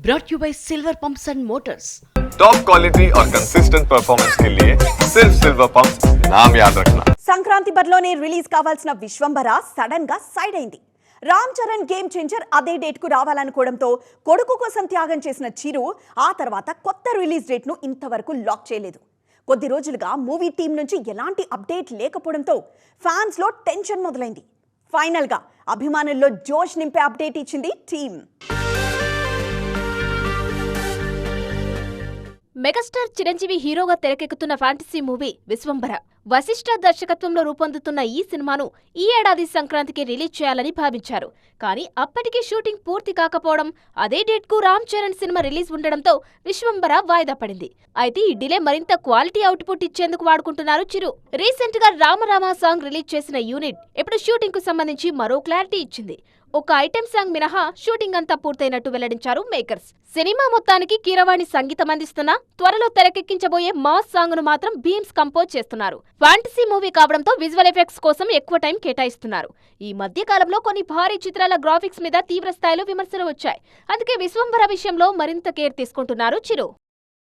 brought you by Silver Pumps and Motors. Top quality और consistent performance के लिए सिर्फ सिल्वर पंप्स नाम याद रखना. సంక్రాంతి బరిలోనే రిలీజ్ కావాల్సిన విశ్వంభర సడన్ గా సైడ్ అయింది. రామ్ చరణ్ గేమ్ చేంజర్ అదే డేట్ కు రావాలనుకోవడంతో కొడుకు కోసం త్యాగం చేసిన చిరు ఆ తర్వాత కొత్త రిలీజ్ డేట్ ను ఇంతవరకు లాక్ చేయలేదు. కొద్ది రోజులుగా మూవీ టీం నుంచి ఎలాంటి అప్డేట్ లేకపోవడంతో ఫ్యాన్స్ లో టెన్షన్ మొదలైంది. ఫైనల్ గా అభిమానుల్లో జోష్ నింపే అప్డేట్ ఇచ్చింది టీం. మెగాస్టార్ చిరంజీవి హీరోగా తెరకెక్కుతున్న ఫ్యాంటసీ మూవీ విశ్వంభర. వశిష్ఠ దర్శకత్వంలో రూపొందుతున్న ఈ సినిమాను ఈ ఏడాది సంక్రాంతికి రిలీజ్ చేయాలని భావించారు. కానీ అప్పటికి షూటింగ్ పూర్తి కాకపోవడం, అదే డేట్ కు రామ్ చరణ్ సినిమా రిలీజ్ ఉండడంతో విశ్వంభర వాయిదా పడింది. అయితే ఈ డిలే మరింత క్వాలిటీ అవుట్పుట్ ఇచ్చేందుకు వాడుకుంటున్నారు చిరు. రీసెంట్ గా రామరామ సాంగ్ రిలీజ్ చేసిన యూనిట్ ఇప్పుడు షూటింగ్ కు సంబంధించి మరో క్లారిటీ ఇచ్చింది. ఒక ఐటెం సాంగ్ మినహా షూటింగ్ అంతా పూర్తయినట్టు వెల్లడించారు మేకర్స్. సినిమా మొత్తానికి కీరవాణి సంగీతం అందిస్తున్నా త్వరలో తెరకెక్కించబోయే మాస్ సాంగ్ ను మాత్రం భీమ్స్ కంపోజ్ చేస్తున్నారు. ఫ్యాంటసీ మూవీ కావడంతో విజువల్ ఎఫెక్ట్స్ కోసం ఎక్కువ టైం కేటాయిస్తున్నారు. ఈ మధ్య కాలంలో కొన్ని భారీ చిత్రాల గ్రాఫిక్స్ మీద తీవ్ర స్థాయిలో విమర్శలు వచ్చాయి. అందుకే విశ్వంభర విషయంలో మరింత కేర్ తీసుకుంటున్నారు చిరు.